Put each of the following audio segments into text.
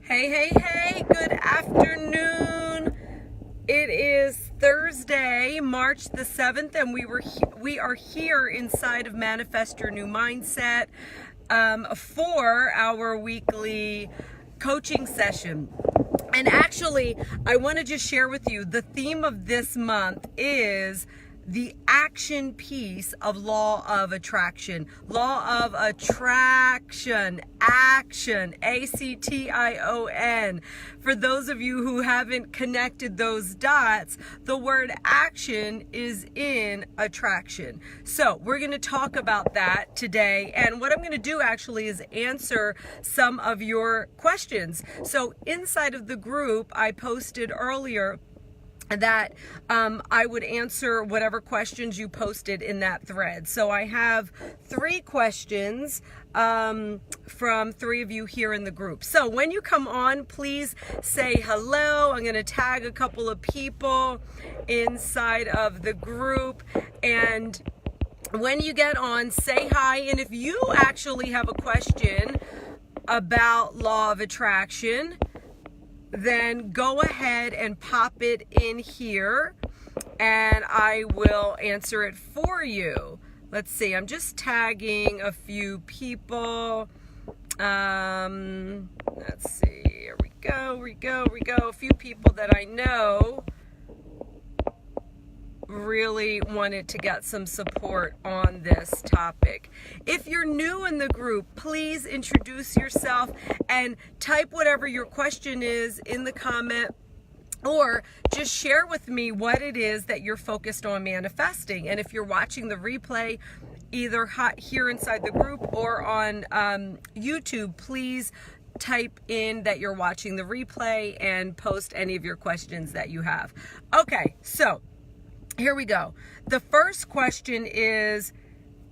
Hey, good afternoon. It is Thursday, March the 7th, and we are here inside of Manifest Your New Mindset for our weekly coaching session. And actually, I want to just share with you, the theme of this month is the action piece of law of attraction. Law of attraction, action, ACTION. For those of you who haven't connected those dots, the word action is in attraction. So we're going to talk about that today. And what I'm going to do actually is answer some of your questions. So inside of the group, I posted earlier that I would answer whatever questions you posted in that thread. So I have 3 questions from 3 of you here in the group. So when you come on, please say hello. I'm going to tag a couple of people inside of the group, and when you get on, say hi. And if you actually have a question about law of attraction, then go ahead and pop it in here and I will answer it for you. Let's see, I'm just tagging a few people. Let's see, here we go. A few people that I know really wanted to get some support on this topic. If you're new in the group, please introduce yourself and type whatever your question is in the comment, or just share with me what it is that you're focused on manifesting. And if you're watching the replay, either here inside the group or on YouTube, please type in that you're watching the replay and post any of your questions that you have. Okay, so here we go. The first question is,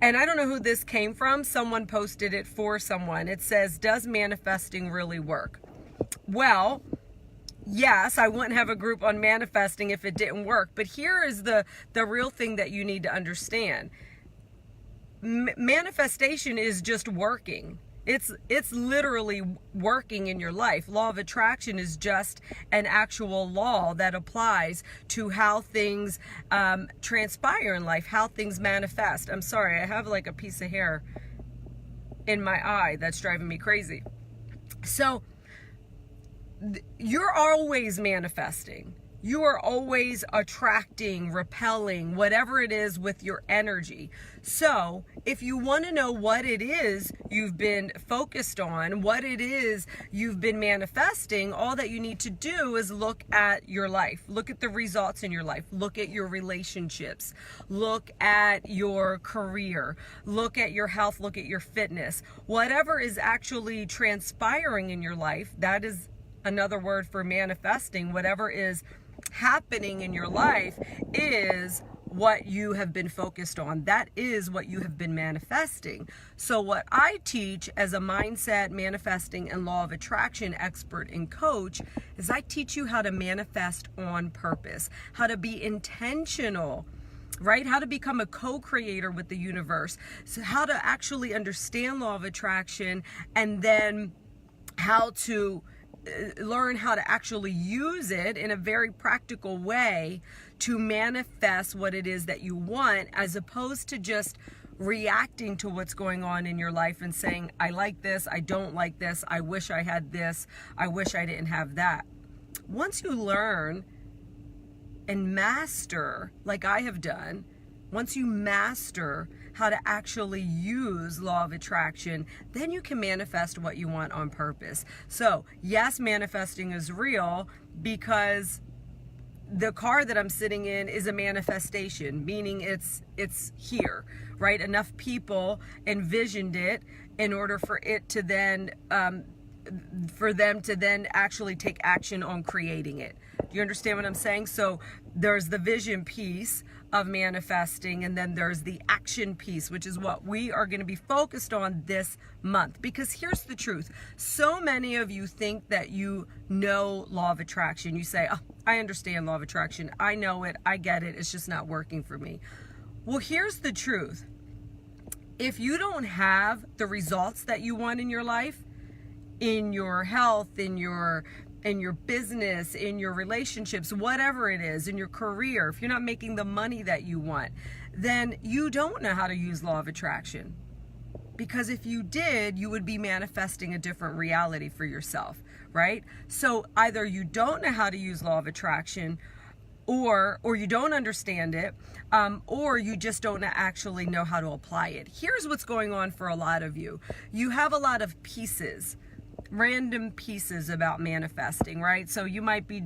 and I don't know who this came from. Someone posted it for someone. It says, does manifesting really work? Well, yes, I wouldn't have a group on manifesting if it didn't work. But here is the real thing that you need to understand. Manifestation is just working. It's literally working in your life. Law of attraction is just an actual law that applies to how things transpire in life, how things manifest. I'm sorry, I have like a piece of hair in my eye that's driving me crazy. So you're always manifesting. You are always attracting, repelling, whatever it is with your energy. So if you want to know what it is you've been focused on, what it is you've been manifesting, all that you need to do is look at your life. Look at the results in your life. Look at your relationships. Look at your career. Look at your health. Look at your fitness. Whatever is actually transpiring in your life, that is another word for manifesting. Whatever is happening in your life is what you have been focused on. That is what you have been manifesting. So what I teach as a mindset, manifesting, and law of attraction expert and coach is I teach you how to manifest on purpose, how to be intentional, right? How to become a co-creator with the universe. So how to actually understand law of attraction, and then how to learn how to actually use it in a very practical way to manifest what it is that you want, as opposed to just reacting to what's going on in your life and saying, I like this, I don't like this, I wish I had this, I wish I didn't have that. Once you learn and master, like I have done, once you master how to actually use law of attraction, then you can manifest what you want on purpose. So yes, manifesting is real, because the car that I'm sitting in is a manifestation, meaning it's here, right? Enough people envisioned it in order for it to then, for them to then actually take action on creating it. Do you understand what I'm saying? So there's the vision piece of manifesting, and then there's the action piece, which is what we are going to be focused on this month. Because here's the truth. So many of you think that you know law of attraction. You say, oh, I understand law of attraction. I know it. I get it. It's just not working for me. Well, here's the truth. If you don't have the results that you want in your life, in your health, in your business, in your relationships, whatever it is, in your career, if you're not making the money that you want, then you don't know how to use law of attraction. Because if you did, you would be manifesting a different reality for yourself, right? So either you don't know how to use law of attraction, or you don't understand it, or you just don't actually know how to apply it. Here's what's going on for a lot of you. You have a lot of pieces, random pieces about manifesting, right? So you might be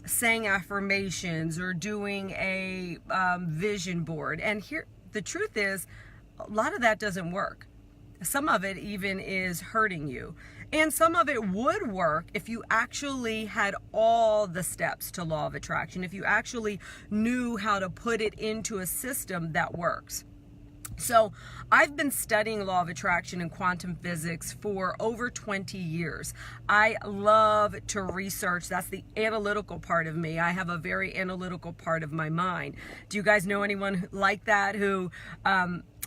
saying affirmations or doing a vision board. And here, the truth is, a lot of that doesn't work. Some of it even is hurting you. And some of it would work if you actually had all the steps to law of attraction, if you actually knew how to put it into a system that works. So I've been studying law of attraction and quantum physics for over 20 years. I love to research. That's the analytical part of me. I have a very analytical part of my mind. Do you guys know anyone like that who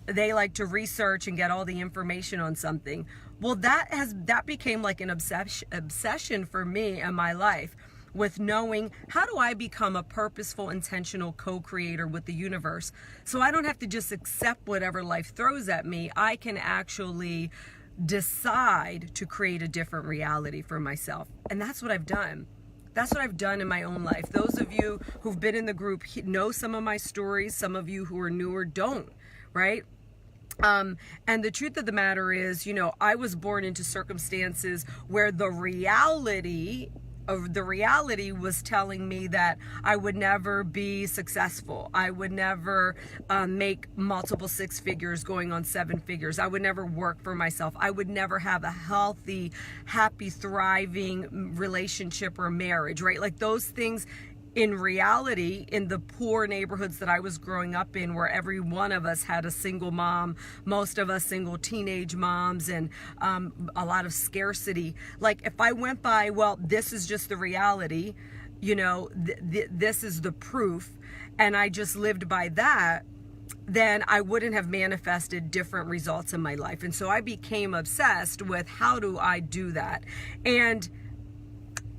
they like to research and get all the information on something? Well, that became like an obsession for me in my life, with knowing, how do I become a purposeful, intentional co-creator with the universe? So I don't have to just accept whatever life throws at me. I can actually decide to create a different reality for myself. And that's what I've done. That's what I've done in my own life. Those of you who've been in the group know some of my stories. Some of you who are newer don't, right? And the truth of the matter is, I was born into circumstances where the reality was telling me that I would never be successful. I would never make multiple 6 figures going on 7 figures. I would never work for myself. I would never have a healthy, happy, thriving relationship or marriage, right? Like those things. In reality, in the poor neighborhoods that I was growing up in, where every one of us had a single mom, most of us single teenage moms, and a lot of scarcity. Like if I went by, well, this is just the reality, this is the proof, and I just lived by that, then I wouldn't have manifested different results in my life. And so I became obsessed with, how do I do that? And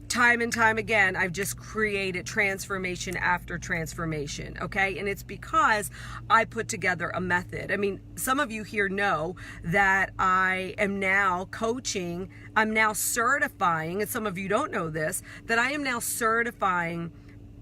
time and time again, I've just created transformation after transformation, okay? And it's because I put together a method. I mean, some of you here know that I am now coaching, I'm now certifying, and some of you don't know this, that I am now certifying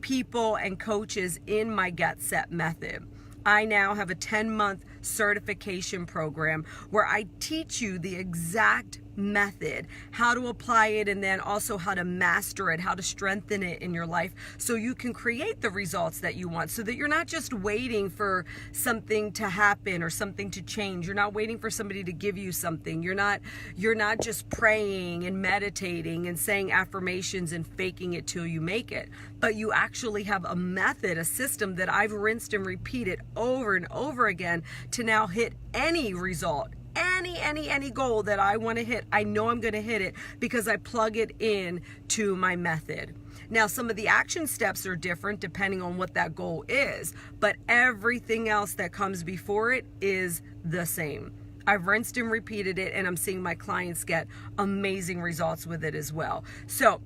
people and coaches in my Get Set method. I now have a 10-month certification program where I teach you the exact method, how to apply it, and then also how to master it, how to strengthen it in your life so you can create the results that you want, so that you're not just waiting for something to happen or something to change. You're not waiting for somebody to give you something. You're not just praying and meditating and saying affirmations and faking it till you make it. But you actually have a method, a system that I've rinsed and repeated over and over again to now hit any result, any goal that I want to hit. I know I'm going to hit it because I plug it in to my method. Now, some of the action steps are different depending on what that goal is, but everything else that comes before it is the same. I've rinsed and repeated it, and I'm seeing my clients get amazing results with it as well. So,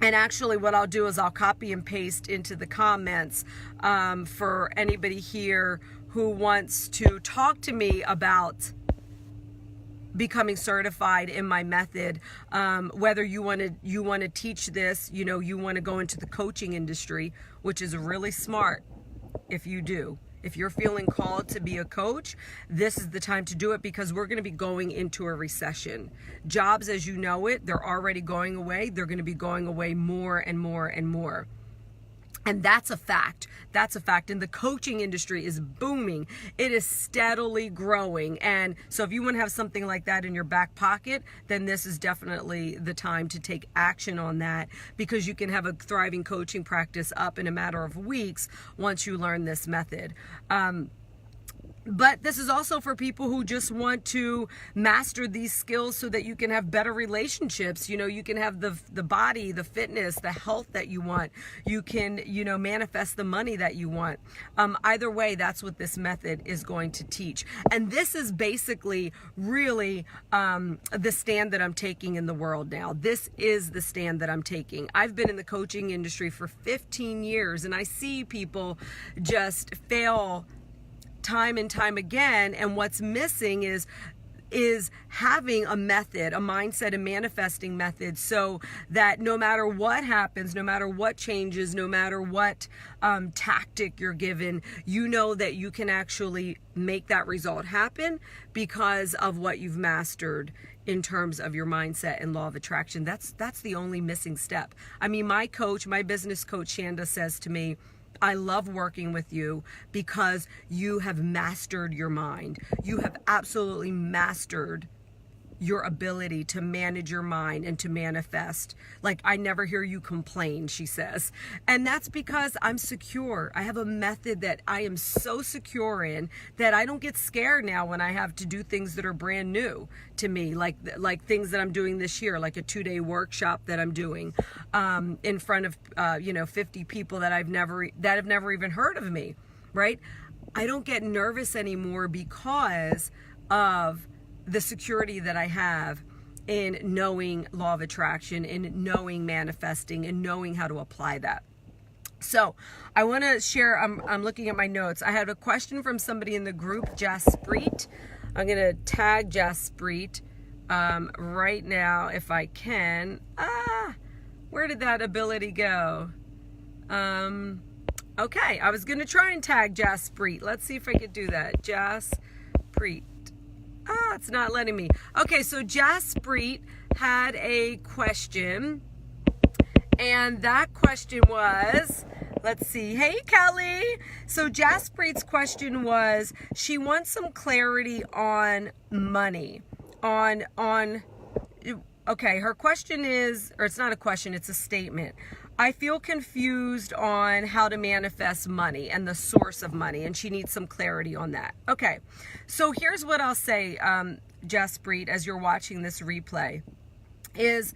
and actually what I'll do is I'll copy and paste into the comments for anybody here who wants to talk to me about becoming certified in my method, whether you want to teach this, you want to go into the coaching industry, which is really smart if you do. If you're feeling called to be a coach, this is the time to do it, because we're going to be going into a recession. Jobs as you know it, they're already going away. They're going to be going away more and more and more. And that's a fact. That's a fact. And the coaching industry is booming. It is steadily growing. And so if you want to have something like that in your back pocket, then this is definitely the time to take action on that, because you can have a thriving coaching practice up in a matter of weeks once you learn this method. But this is also for people who just want to master these skills so that you can have better relationships. You can have the body, the fitness, the health that you want. You can, manifest the money that you want. Either way, that's what this method is going to teach. And this is basically really the stand that I'm taking in the world now. This is the stand that I'm taking. I've been in the coaching industry for 15 years, and I see people just fail time and time again, and what's missing is having a method, a mindset, a manifesting method, so that no matter what happens, no matter what changes, no matter what tactic you're given, you know that you can actually make that result happen because of what you've mastered in terms of your mindset and law of attraction. That's the only missing step. I mean, my business coach, Shanda, says to me, I love working with you because you have mastered your mind. You have absolutely mastered your ability to manage your mind and to manifest. Like, I never hear you complain, she says. And that's because I'm secure. I have a method that I am so secure in that I don't get scared now when I have to do things that are brand new to me, like things that I'm doing this year, like a 2-day workshop that I'm doing in front of 50 people that have never even heard of me, right? I don't get nervous anymore because of the security that I have in knowing law of attraction, in knowing manifesting, and knowing how to apply that. So I want to share, I'm looking at my notes. I had a question from somebody in the group, Jaspreet. I'm going to tag Jaspreet right now if I can. Where did that ability go? Okay, I was going to try and tag Jaspreet. Let's see if I could do that. Jaspreet. It's not letting me. Okay, so Jaspreet had a question, and that question was, let's see. Hey, Kelly. So Jaspreet's question was, she wants some clarity on money. Okay, her question is, or it's not a question, it's a statement. I feel confused on how to manifest money and the source of money, and she needs some clarity on that. Okay, so here's what I'll say, Jaspreet, as you're watching this replay, is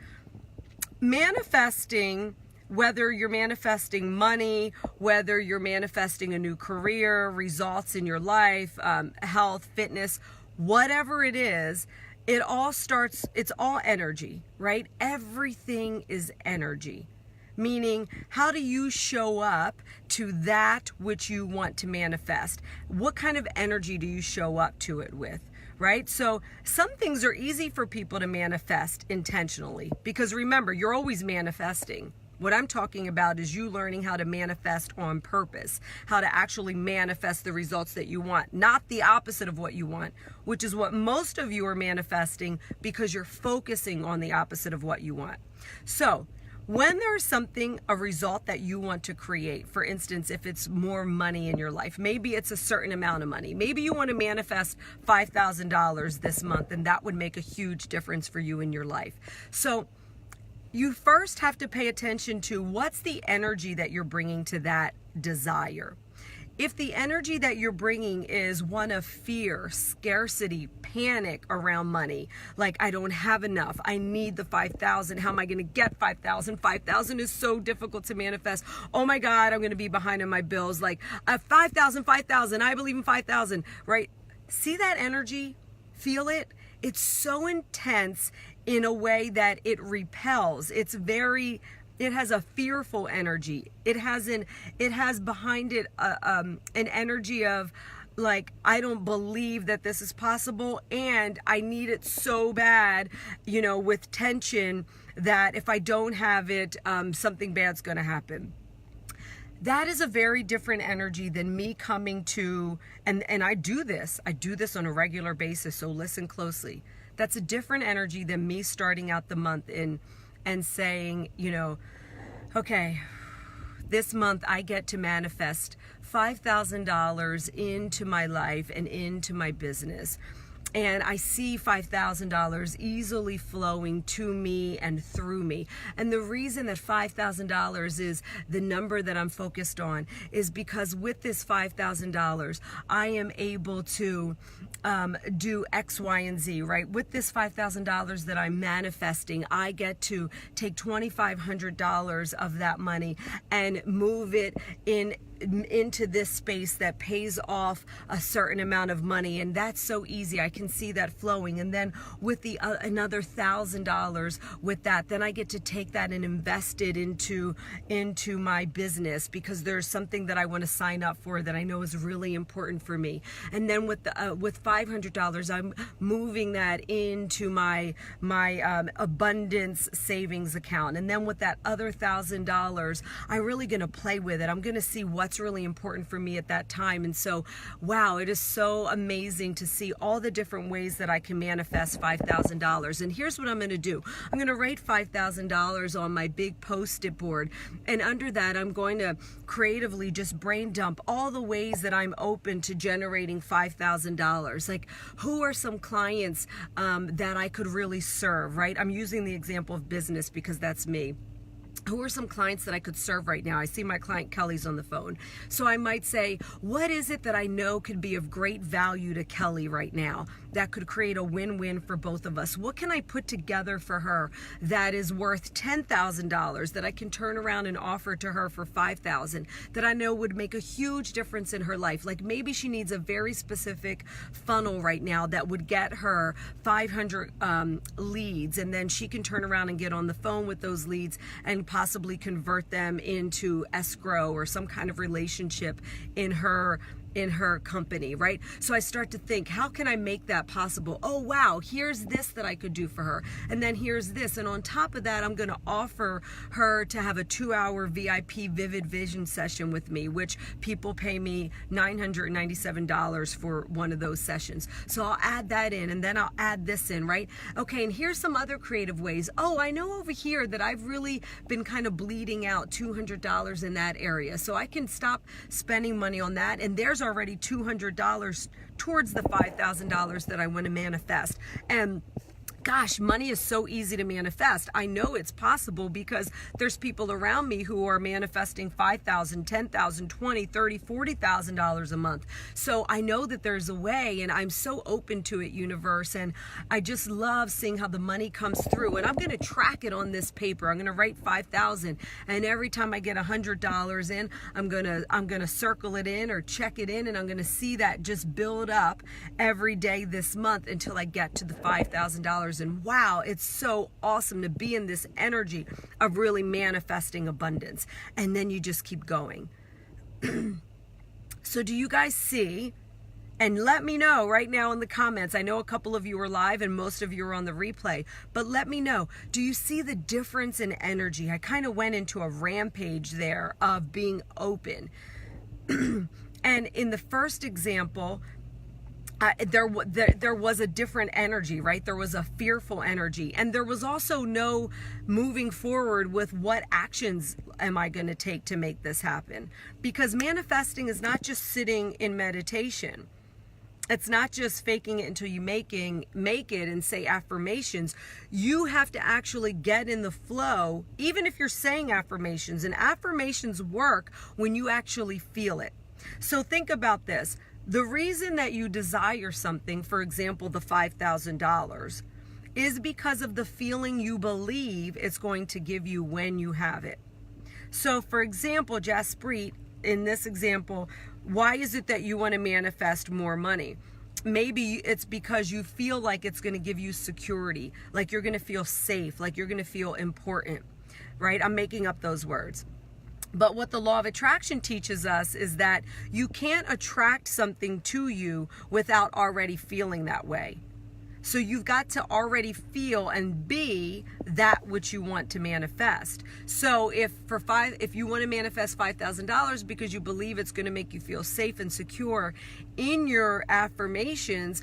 manifesting, whether you're manifesting money, whether you're manifesting a new career, results in your life, health, fitness, whatever it is, it's all energy, right? Everything is energy. Meaning, how do you show up to that which you want to manifest? What kind of energy do you show up to it with, right? So some things are easy for people to manifest intentionally, because remember, you're always manifesting. What I'm talking about is you learning how to manifest on purpose, how to actually manifest the results that you want, not the opposite of what you want, which is what most of you are manifesting because you're focusing on the opposite of what you want. So when there's a result that you want to create, for instance, if it's more money in your life, maybe it's a certain amount of money. Maybe you want to manifest $5,000 this month, and that would make a huge difference for you in your life. So you first have to pay attention to what's the energy that you're bringing to that desire. If the energy that you're bringing is one of fear, scarcity, panic around money, like I don't have enough, I need the 5,000, how am I going to get 5,000? 5,000 is so difficult to manifest. Oh my God, I'm going to be behind on my bills. Like 5,000, I believe in 5,000, right? See that energy? Feel it? It's so intense in a way that it repels. It has a fearful energy. It has behind it an energy of like, I don't believe that this is possible, and I need it so bad, with tension, that if I don't have it, something bad's going to happen. That is a very different energy than me coming to, and I do this on a regular basis, so listen closely. That's a different energy than me starting out the month and saying, okay, this month I get to manifest $5,000 into my life and into my business. and I see $5,000 easily flowing to me and through me. And the reason that $5,000 is the number that I'm focused on is because with this $5,000, I am able to do X, Y, and Z, right? With this $5,000 that I'm manifesting, I get to take $2,500 of that money and move it into this space that pays off a certain amount of money, and that's so easy. I can see that flowing. And then with the another $1,000 with that, then I get to take that and invest it into my business, because there's something that I want to sign up for that I know is really important for me. And then with $500, I'm moving that into my abundance savings account. And then with that other $1,000, I'm really going to play with it. I'm going to see what's really important for me at that time. And so, wow, it is so amazing to see all the different ways that I can manifest $5,000. And here's what I'm going to do. I'm going to write $5,000 on my big Post-it board. And under that, I'm going to creatively just brain dump all the ways that I'm open to generating $5,000. Like, who are some clients that I could really serve, right? I'm using the example of business because that's me. Who are some clients that I could serve right now? I see my client Kelly's on the phone. So I might say, what is it that I know could be of great value to Kelly right now that could create a win-win for both of us? What can I put together for her that is worth $10,000 that I can turn around and offer to her for $5,000 that I know would make a huge difference in her life? Like, maybe she needs a very specific funnel right now that would get her 500 leads, and then she can turn around and get on the phone with those leads and possibly convert them into escrow or some kind of relationship in her company, right? So I start to think, how can I make that possible? Oh, wow, here's this that I could do for her. And then here's this. And on top of that, I'm going to offer her to have a 2-hour VIP Vivid Vision session with me, which people pay me $997 for one of those sessions. So I'll add that in, and then I'll add this in, right? Okay, and here's some other creative ways. Oh, I know over here that I've really been kind of bleeding out $200 in that area. So I can stop spending money on that, and there's already $200 towards the $5,000 that I want to manifest. And gosh, money is so easy to manifest. I know it's possible because there's people around me who are manifesting $5,000, $10,000, $20,000, $30,000, $40,000 a month. So I know that there's a way, and I'm so open to it, universe. And I just love seeing how the money comes through. And I'm going to track it on this paper. I'm going to write $5,000, and every time I get $100 in, I'm going to circle it in or check it in, and I'm going to see that just build up every day this month until I get to the $5,000. And wow, it's so awesome to be in this energy of really manifesting abundance. And then you just keep going. So do you guys see? And let me know right now in the comments. I know a couple of you are live and most of you are on the replay, but let me know. Do you see the difference in energy? I kind of went into a rampage there of being open. And in the first example, there was a different energy, right? There was a fearful energy, and there was also no moving forward with what actions am I going to take to make this happen? Because manifesting is not just sitting in meditation. It's not just faking it until you make it and say affirmations. You have to actually get in the flow, even if you're saying affirmations. And affirmations work when you actually feel it. So think about this. The reason that you desire something, for example, the $5,000, is because of the feeling you believe it's going to give you when you have it. So, for example, Jasprit, in this example, why is it that you want to manifest more money? Maybe it's because you feel like it's going to give you security, like you're going to feel safe, like you're going to feel important, right? I'm making up those words. But what the law of attraction teaches us is that you can't attract something to you without already feeling that way. So you've got to already feel and be that which you want to manifest. So if you want to manifest $5,000 because you believe it's going to make you feel safe and secure in your affirmations,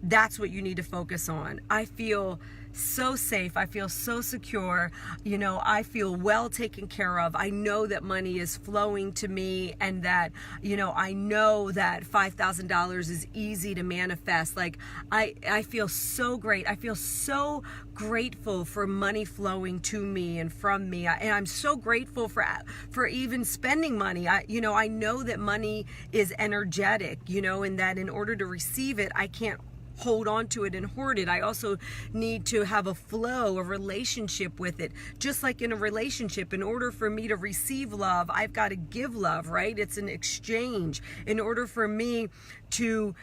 that's what you need to focus on. I feel so safe. I feel so secure. You know, I feel well taken care of. I know that money is flowing to me, and that, you know, I know that $5,000 is easy to manifest. Like, I feel so great. I feel so grateful for money flowing to me and from me. And I'm so grateful for even spending money. I know that money is energetic, you know, and that in order to receive it, I can't hold on to it and hoard it. I also need to have a flow, a relationship with it. Just like in a relationship, in order for me to receive love, I've got to give love, right? It's an exchange. In order for me to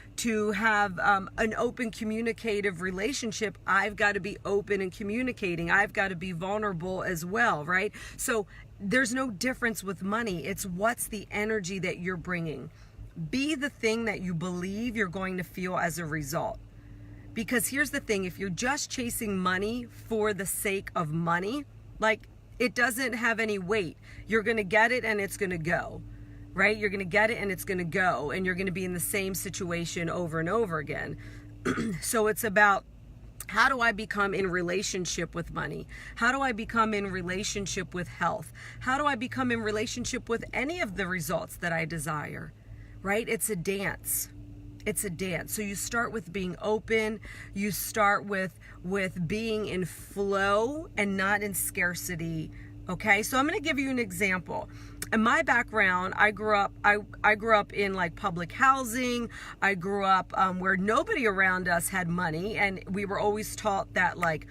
have an open, communicative relationship, I've got to be open and communicating. I've got to be vulnerable as well, right? So there's no difference with money. It's what's the energy that you're bringing. Be the thing that you believe you're going to feel as a result. Because here's the thing, if you're just chasing money for the sake of money, like, it doesn't have any weight. You're going to get it and it's going to go, right? You're going to get it and it's going to go, and you're going to be in the same situation over and over again. So it's about, how do I become in relationship with money? How do I become in relationship with health? How do I become in relationship with any of the results that I desire? Right? It's a dance. It's a dance. So you start with being open. You start with being in flow and not in scarcity. Okay? So I'm going to give you an example. In my background, I grew up in like public housing. I grew up where nobody around us had money, and we were always taught that, like,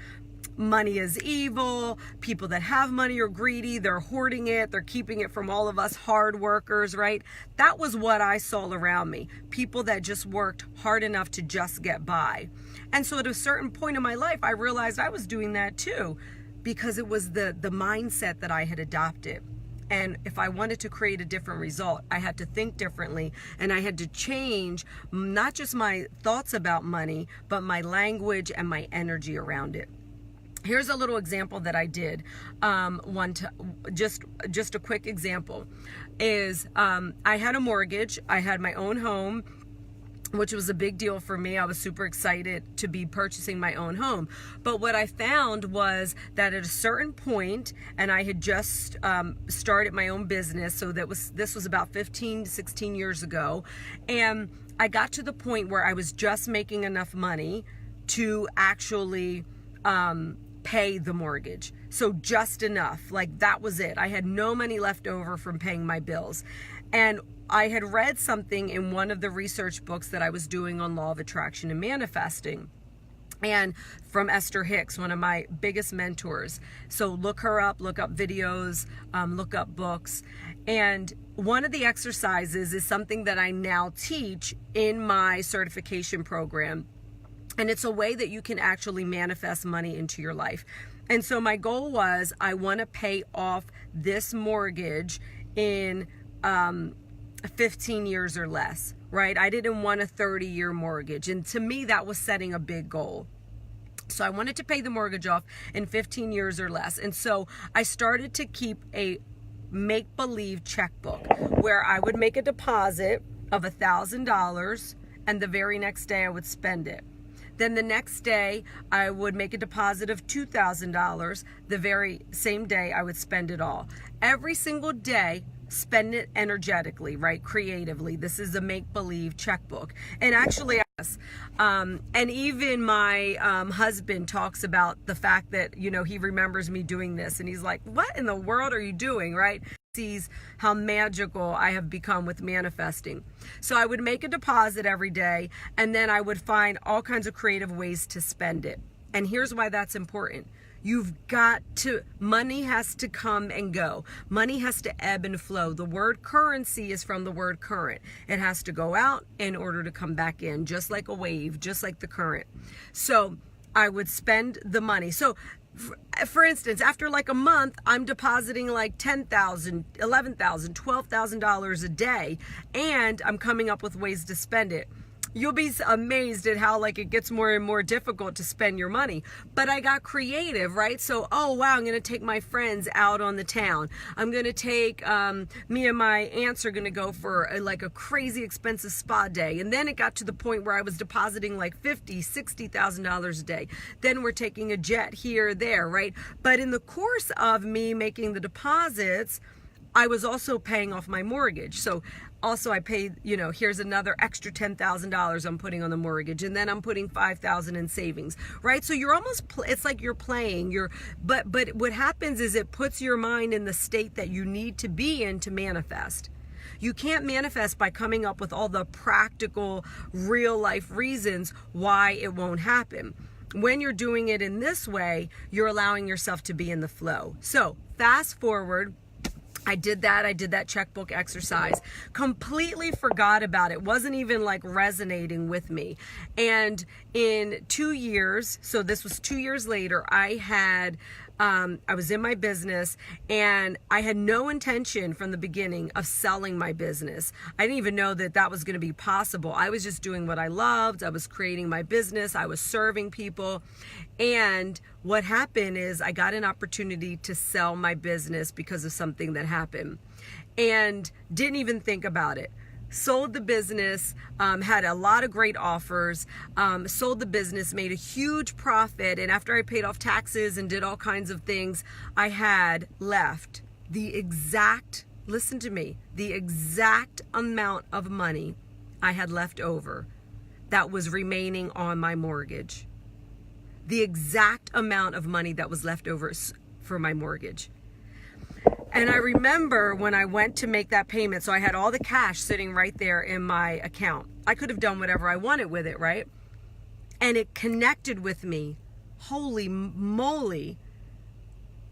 money is evil. People that have money are greedy. They're hoarding it. They're keeping it from all of us hard workers, right? That was what I saw around me. People that just worked hard enough to just get by. And so at a certain point in my life, I realized I was doing that too, because it was the mindset that I had adopted. And if I wanted to create a different result, I had to think differently, and I had to change not just my thoughts about money, but my language and my energy around it. Here's a little example that I did. Just a quick example is I had a mortgage. I had my own home, which was a big deal for me. I was super excited to be purchasing my own home. But what I found was that at a certain point, and I had just started my own business, so this was about 15, 16 years ago, and I got to the point where I was just making enough money to actually pay the mortgage. So just enough, like, that was it. I had no money left over from paying my bills. And I had read something in one of the research books that I was doing on law of attraction and manifesting, and from Esther Hicks, one of my biggest mentors. So look her up, look up videos, look up books. And one of the exercises is something that I now teach in my certification program. And it's a way that you can actually manifest money into your life. And so my goal was, I want to pay off this mortgage in 15 years or less, right? I didn't want a 30-year mortgage. And to me, that was setting a big goal. So I wanted to pay the mortgage off in 15 years or less. And so I started to keep a make-believe checkbook where I would make a deposit of $1,000, and the very next day I would spend it. Then the next day, I would make a deposit of $2,000. The very same day, I would spend it all. Every single day, spend it energetically, right? Creatively. This is a make-believe checkbook. And actually, and even my husband talks about the fact that, you know, he remembers me doing this, and he's like, what in the world are you doing, right? Sees how magical I have become with manifesting. So I would make a deposit every day, and then I would find all kinds of creative ways to spend it. And here's why that's important. You've got to, money has to come and go. Money has to ebb and flow. The word currency is from the word current. It has to go out in order to come back in, just like a wave, just like the current. So I would spend the money. So for instance, after like a month, I'm depositing like $10,000, $11,000, $12,000 a day, and I'm coming up with ways to spend it. you'll be amazed at how like it gets more and more difficult to spend your money. But I got creative, right? So, oh wow, I'm going to take my friends out on the town. I'm going to take, me and my aunts are going to go for like a crazy expensive spa day. And then it got to the point where I was depositing like $50,000, $60,000 a day. Then we're taking a jet here or there, right? But in the course of me making the deposits, I was also paying off my mortgage. So also I paid, here's another extra $10,000 I'm putting on the mortgage, and then I'm putting $5,000 in savings, right? So you're almost, it's like you're playing, but what happens is it puts your mind in the state that you need to be in to manifest. You can't manifest by coming up with all the practical, real life reasons why it won't happen. When you're doing it in this way, you're allowing yourself to be in the flow. So fast forward, I did that checkbook exercise, completely forgot about it. Wasn't even like resonating with me. And in 2 years, so this was 2 years later, I was in my business and I had no intention from the beginning of selling my business. I didn't even know that that was going to be possible. I was just doing what I loved. I was creating my business. I was serving people. And what happened is I got an opportunity to sell my business because of something that happened and didn't even think about it. Sold the business, had a lot of great offers, sold the business, made a huge profit. And after I paid off taxes and did all kinds of things, I had left the exact amount of money I had left over that was remaining on my mortgage. The exact amount of money that was left over for my mortgage. And I remember when I went to make that payment, so I had all the cash sitting right there in my account. I could have done whatever I wanted with it, right? And it connected with me. Holy moly.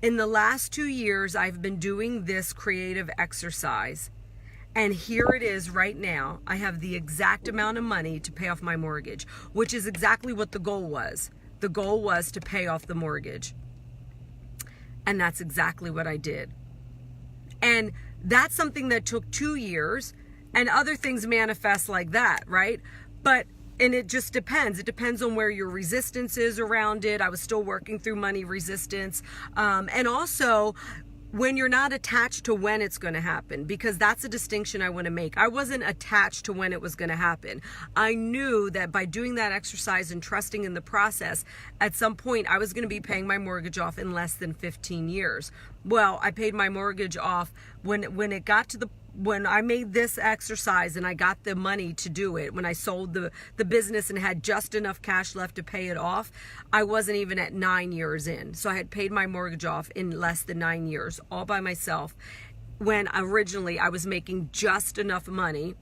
In the last 2 years, I've been doing this creative exercise. And here it is right now. I have the exact amount of money to pay off my mortgage, which is exactly what the goal was. The goal was to pay off the mortgage. And that's exactly what I did. And that's something that took 2 years, and other things manifest like that, right? And it just depends. It depends on where your resistance is around it. I was still working through money resistance. And also when you're not attached to when it's going to happen, because that's a distinction I want to make. I wasn't attached to when it was going to happen. I knew that by doing that exercise and trusting in the process, at some point I was going to be paying my mortgage off in less than 15 years. Well, I paid my mortgage off when I made this exercise and I got the money to do it, when I sold the business and had just enough cash left to pay it off, I wasn't even at 9 years in. So I had paid my mortgage off in less than 9 years, all by myself, when originally I was making just enough money.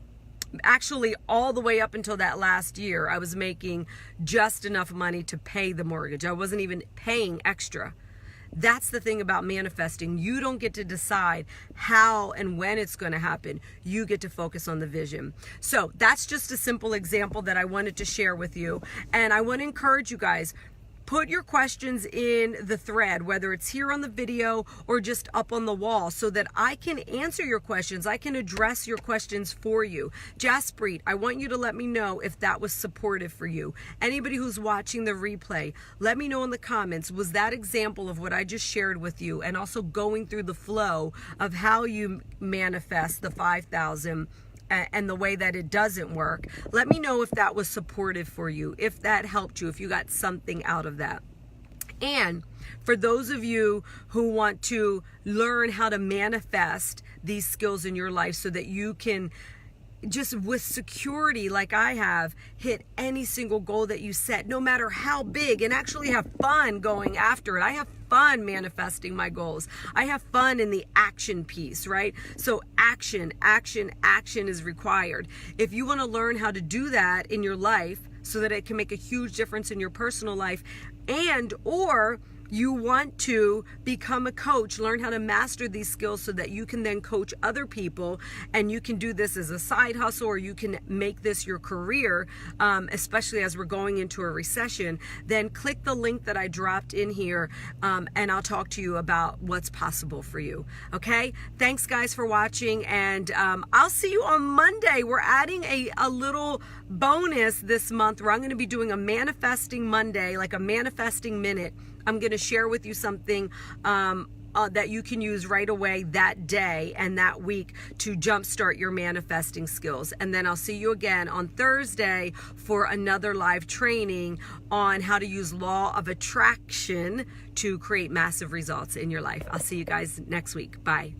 Actually, all the way up until that last year, I was making just enough money to pay the mortgage. I wasn't even paying extra. That's the thing about manifesting. You don't get to decide how and when it's going to happen. You get to focus on the vision. So that's just a simple example that I wanted to share with you. And I want to encourage you guys, put your questions in the thread, whether it's here on the video or just up on the wall, so that I can answer your questions. I can address your questions for you. Jaspreet, I want you to let me know if that was supportive for you. Anybody who's watching the replay, let me know in the comments, was that example of what I just shared with you, and also going through the flow of how you manifest the 5,000 and the way that it doesn't work. Let me know if that was supportive for you, if that helped you, if you got something out of that. And for those of you who want to learn how to manifest these skills in your life so that you can just with security, like I have, hit any single goal that you set, no matter how big, and actually have fun going after it. I have fun manifesting my goals. I have fun in the action piece, right? So action is required. If you want to learn how to do that in your life so that it can make a huge difference in your personal life, and or You want to become a coach, learn how to master these skills so that you can then coach other people, and you can do this as a side hustle, or you can make this your career, especially as we're going into a recession. Then click the link that I dropped in here, and I'll talk to you about what's possible for you. Okay? Thanks guys for watching, and I'll see you on Monday. We're adding a little bonus this month where I'm going to be doing a Manifesting Monday, like a Manifesting Minute. I'm going to share with you something that you can use right away that day and that week to jumpstart your manifesting skills. And then I'll see you again on Thursday for another live training on how to use law of attraction to create massive results in your life. I'll see you guys next week. Bye.